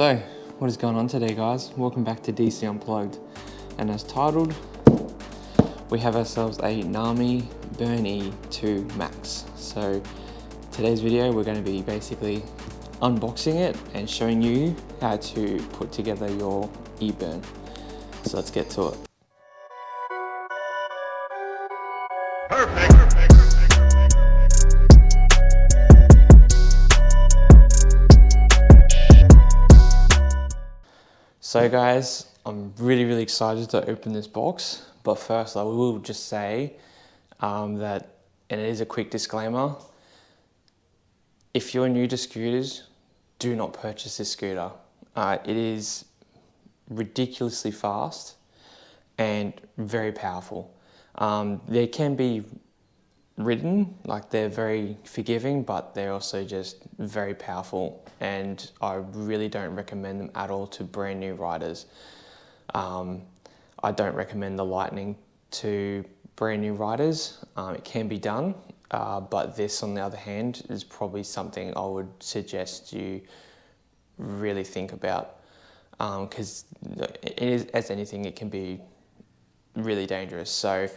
So, what is going on today, guys? Welcome back to DC Unplugged. And as titled, we have ourselves a Nami Burn-E 2 Max. So, today's video, we're going to be basically unboxing it and showing you how to put together your e-burn. So let's get to it. Perfect. So guys, I'm really excited to open this box, but first I will just say that, and it is a quick disclaimer, if you're new to scooters, do not purchase this scooter. It is ridiculously fast and very powerful. They can be ridden, like they're very forgiving, but they're also just very powerful, and I really don't recommend them at all to brand new riders. I don't recommend the Lightning to brand new riders. It can be done, but this on the other hand is probably something I would suggest you really think about, because it is, as anything, it can be really dangerous. So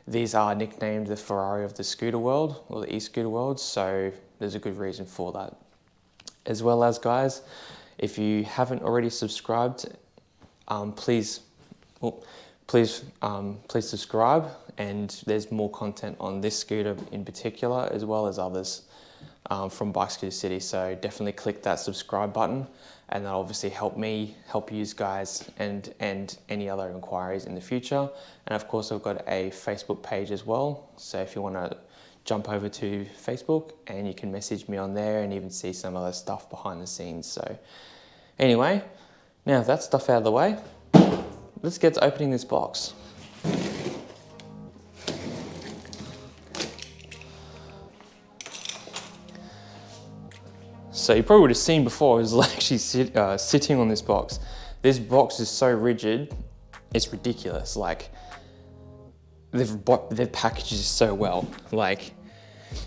these are nicknamed the Ferrari of the scooter world, or the e-scooter world, so there's a good reason for that. As well as, guys, if you haven't already subscribed, please subscribe, and there's more content on this scooter in particular, as well as others from Bike Scooter City, so definitely click that subscribe button, and that'll obviously help me help you guys and any other inquiries in the future. And of course, I've got a Facebook page as well, so if you want to jump over to Facebook, and you can message me on there and even see some other stuff behind the scenes. So anyway, now that stuff out of the way, let's get to opening this box. So you probably would have seen before, I was actually sitting on this box. This box is so rigid, it's ridiculous. Like, they've packaged it so well. Like,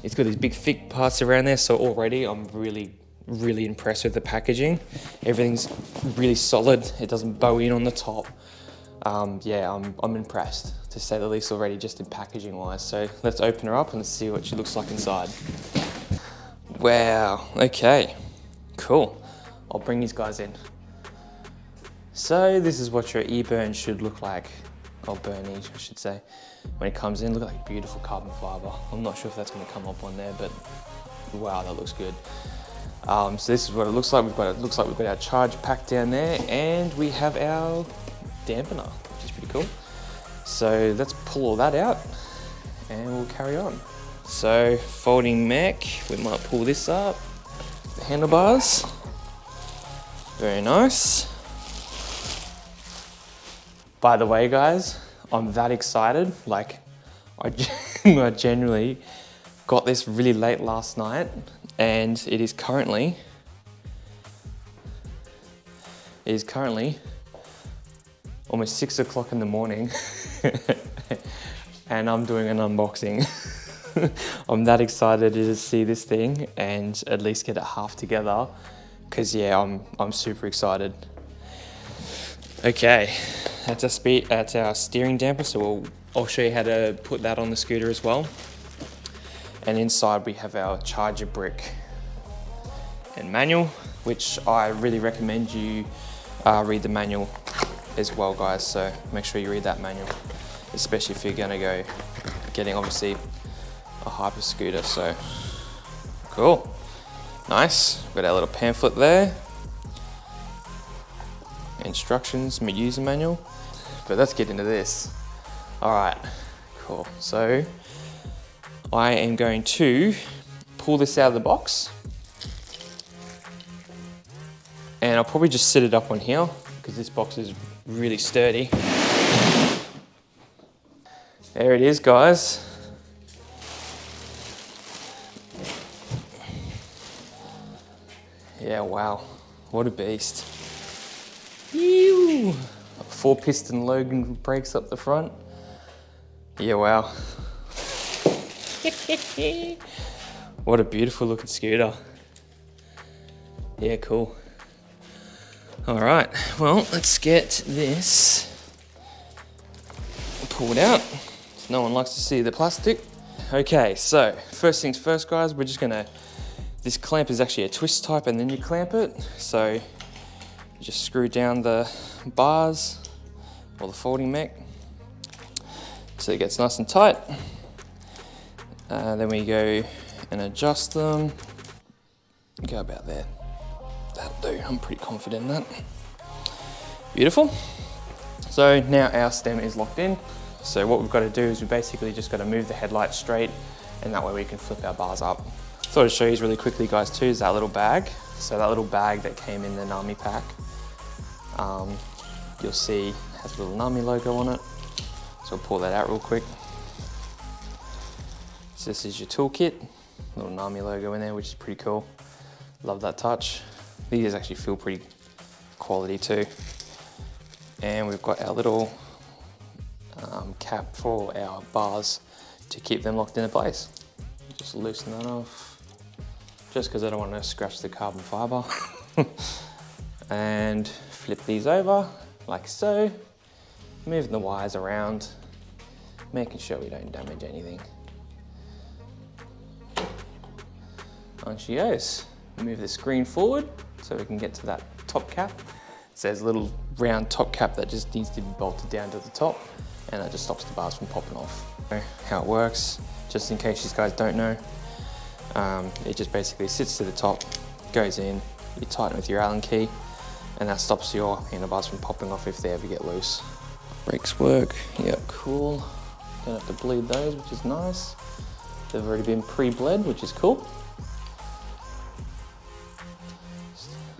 it's got these big thick parts around there, so already I'm really impressed with the packaging. Everything's really solid, it doesn't bow in on the top. Yeah, I'm impressed, to say the least already, just in packaging wise. So let's open her up and see what she looks like inside. Wow, okay, cool. I'll bring these guys in. So this is what your e-burn should look like, or Burn-E, I should say. When it comes in, look at that beautiful carbon fiber. I'm not sure if that's gonna come up on there, but wow, that looks good. So this is what it looks like. We've got our charge pack down there, and we have our dampener, which is pretty cool. So let's pull all that out, and we'll carry on. So folding mech, we might pull this up. The handlebars, very nice. By the way, guys, I'm that excited. Like, I genuinely got this really late last night, and it is currently almost 6 o'clock in the morning, and I'm doing an unboxing. I'm that excited to see this thing and at least get it half together, because yeah, I'm super excited. Okay, that's our steering damper, so I'll show you how to put that on the scooter as well. And inside we have our charger brick and manual, which I really recommend you read the manual as well, guys. So make sure you read that manual, especially if you're gonna go getting, obviously, a hyper scooter. So cool, nice. Got our little pamphlet there, instructions, user manual. But let's get into this. All right, cool. So I am going to pull this out of the box, and I'll probably just sit it up on here because this box is really sturdy. There it is, guys. Yeah, wow, what a beast. Ew. 4-piston Logan brakes up the front. Yeah, wow. What a beautiful looking scooter. Yeah, cool. All right, well, let's get this pulled out. No one likes to see the plastic. Okay, so first things first, guys, we're just gonna, this clamp is actually a twist type and then you clamp it. So you just screw down the bars or the folding mech so it gets nice and tight. Then we go and adjust them. Go about there. That'll do, I'm pretty confident in that. Beautiful. So now our stem is locked in. So what we've got to do is we basically just got to move the headlight straight, and that way we can flip our bars up. Thought I'd show you really quickly, guys, too, is that little bag. So that little bag that came in the Nami pack, you'll see has a little Nami logo on it. So I'll pull that out real quick. So this is your toolkit, little Nami logo in there, which is pretty cool. Love that touch. These actually feel pretty quality too. And we've got our little cap for our bars to keep them locked into place. Just loosen that off, just because I don't want to scratch the carbon fiber. And flip these over like so, moving the wires around, making sure we don't damage anything. On she goes. Move the screen forward so we can get to that top cap. So there's a little round top cap that just needs to be bolted down to the top, and that just stops the bars from popping off. How it works, just in case you guys don't know, it just basically sits to the top, goes in, you tighten with your Allen key, and that stops your handlebars from popping off if they ever get loose. Brakes work, yeah, cool. Don't have to bleed those, which is nice. They've already been pre-bled, which is cool.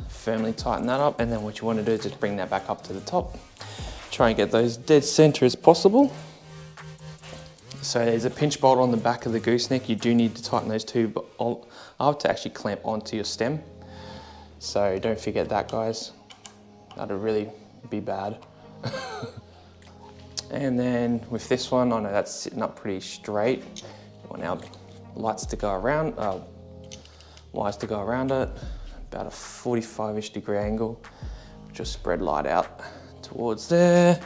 Firmly tighten that up, and then what you want to do is just bring that back up to the top. Try and get those dead center as possible. So there's a pinch bolt on the back of the gooseneck. You do need to tighten those two up to actually clamp onto your stem. So don't forget that, guys. That'll really be bad. And then with this one, I know that's sitting up pretty straight. You want our lights to go around, wires to go around it. About a 45-ish degree angle. Just spread light out towards there.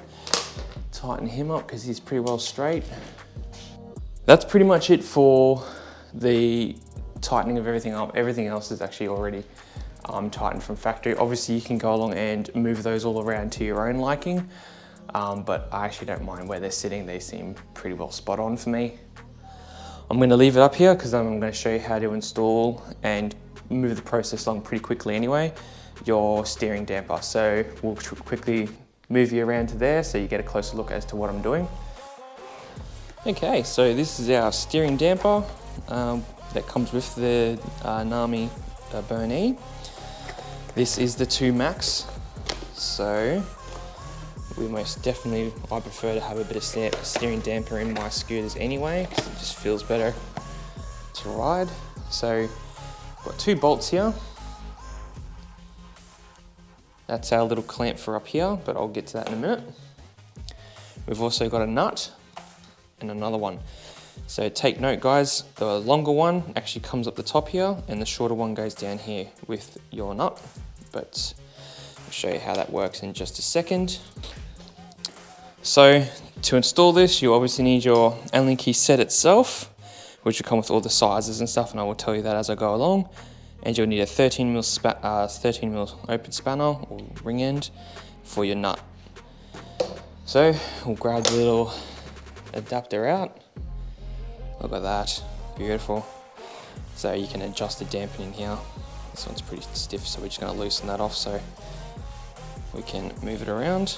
Tighten him up because he's pretty well straight. That's pretty much it for the tightening of everything up. Everything else is actually already tightened from factory. Obviously you can go along and move those all around to your own liking, but I actually don't mind where they're sitting. They seem pretty well spot on for me. I'm going to leave it up here because I'm going to show you how to install and move the process along pretty quickly anyway, your steering damper. So we'll quickly move you around to there so you get a closer look as to what I'm doing. Okay, so this is our steering damper that comes with the Nami Burn-E. This is the 2 Max. So we most definitely, I prefer to have a bit of steering damper in my scooters anyway, because it just feels better to ride. So got 2 bolts here. That's our little clamp for up here, but I'll get to that in a minute. We've also got a nut and another one. So take note, guys, the longer one actually comes up the top here and the shorter one goes down here with your nut. But I'll show you how that works in just a second. So to install this, you obviously need your Allen key set itself, which will come with all the sizes and stuff, and I will tell you that as I go along. And you'll need a 13mm open spanner or ring end for your nut. So we'll grab the little adapter out. Look at that, beautiful. So you can adjust the dampening here. This one's pretty stiff, so we're just gonna loosen that off so we can move it around.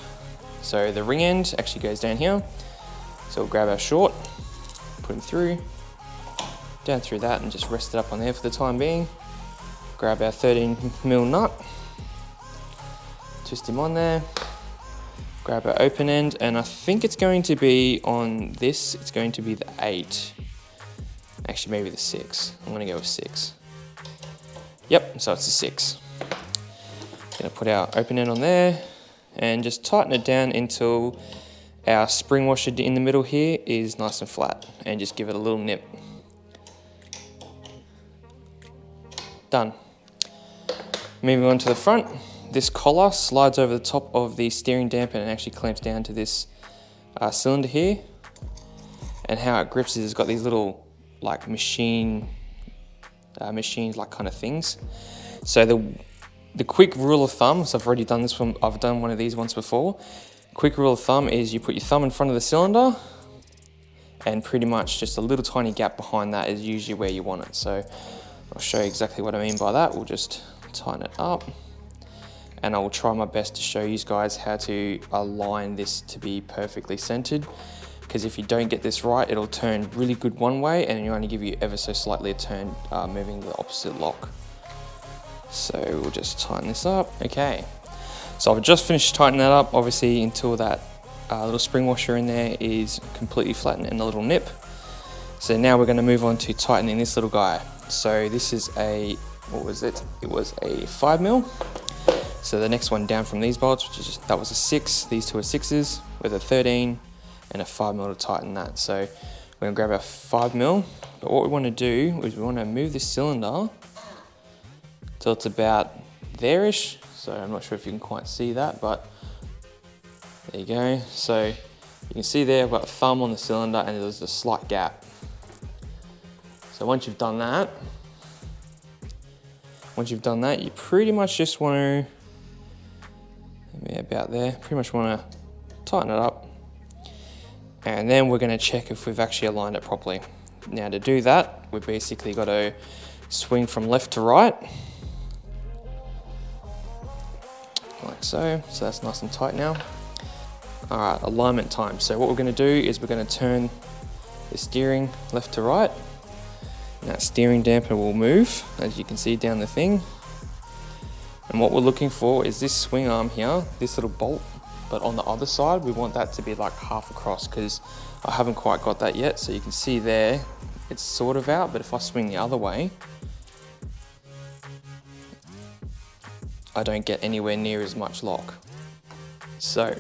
So the ring end actually goes down here. So we'll grab our short, put them through, down through that, and just rest it up on there for the time being. Grab our 13mm nut, twist him on there, grab our open end, and I think it's going to be on this, it's going to be the 8. Actually, maybe the 6. I'm gonna go with 6. Yep, so it's the 6. Gonna put our open end on there and just tighten it down until our spring washer in the middle here is nice and flat, and just give it a little nip. Done. Moving on to the front, this collar slides over the top of the steering damper and actually clamps down to this cylinder here. And how it grips is it's got these little like machines like kind of things. So the quick rule of thumb, so I've already done this one, I've done one of these once before. Quick rule of thumb is you put your thumb in front of the cylinder and pretty much just a little tiny gap behind that is usually where you want it. So I'll show you exactly what I mean by that. We'll just tighten it up and I will try my best to show you guys how to align this to be perfectly centered. Because if you don't get this right, it'll turn really good one way and you only give you ever so slightly a turn moving the opposite lock. So we'll just tighten this up. Okay, so I've just finished tightening that up, obviously until that little spring washer in there is completely flattened and a little nip. So now we're going to move on to tightening this little guy. So this is a, what was it? It was a 5mm. So the next one down from these bolts, which is that was a 6. These two are 6s with a 13 and a 5mm to tighten that. So we're going to grab our 5mm. But what we want to do is we want to move this cylinder till it's about there-ish. So I'm not sure if you can quite see that, but there you go. So you can see there I've got a thumb on the cylinder and there's a slight gap. So once you've done that, you pretty much just want to, maybe about there, pretty much want to tighten it up. And then we're going to check if we've actually aligned it properly. Now to do that, we've basically got to swing from left to right. Like so. So that's nice and tight now. All right, alignment time. So what we're going to do is we're going to turn the steering left to right. And that steering damper will move, as you can see down the thing. And what we're looking for is this swing arm here, this little bolt, but on the other side, we want that to be like half across because I haven't quite got that yet. So you can see there, it's sort of out, but if I swing the other way, I don't get anywhere near as much lock. So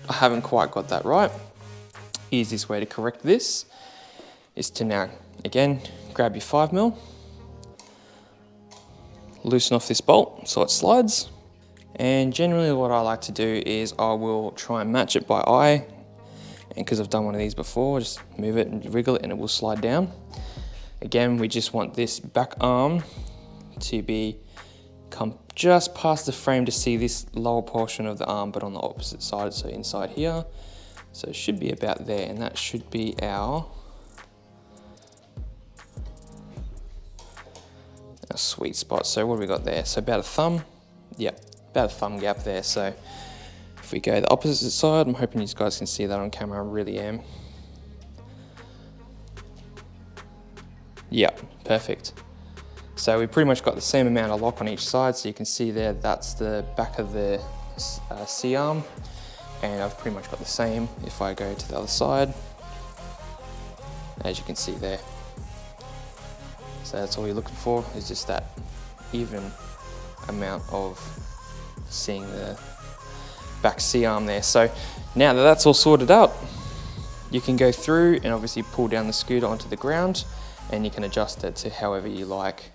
I haven't quite got that right. Easiest way to correct this is to now, again, grab your 5mm, loosen off this bolt so it slides. And generally what I like to do is I will try and match it by eye. And because I've done one of these before, just move it and wriggle it and it will slide down. Again, we just want this back arm to come just past the frame to see this lower portion of the arm, but on the opposite side, so inside here. So it should be about there, and that should be our sweet spot. So what have we got there? So about a thumb, yep, about a thumb gap there. So if we go the opposite side, I'm hoping you guys can see that on camera, I really am. Yeah, perfect. So we pretty much got the same amount of lock on each side. So you can see there, that's the back of the C-arm. And I've pretty much got the same if I go to the other side, as you can see there. So that's all you're looking for, is just that even amount of seeing the back C-arm there. So now that that's all sorted out, you can go through and obviously pull down the scooter onto the ground and you can adjust it to however you like.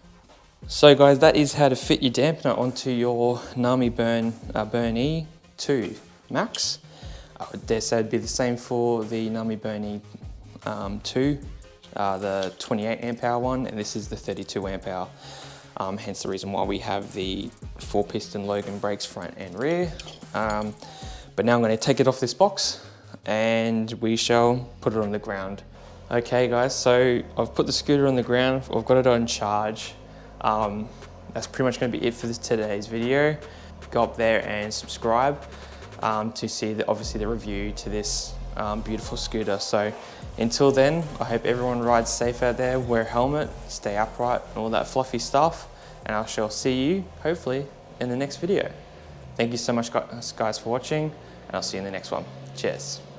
So guys, that is how to fit your dampener onto your Nami Burn-E 2 Max. I would dare say it'd be the same for the Nami Burn-E 2, the 28 amp hour one, and this is the 32 amp hour. Hence the reason why we have the 4-piston Logan brakes front and rear. But now I'm going to take it off this box and we shall put it on the ground. Okay guys, so I've put the scooter on the ground, I've got it on charge. That's pretty much going to be it for today's video. Go up there and subscribe to see obviously the review to this beautiful scooter. So until then, I hope everyone rides safe out there, wear a helmet, stay upright and all that fluffy stuff, and I shall see you hopefully in the next video. Thank you so much guys for watching, and I'll see you in the next one. Cheers.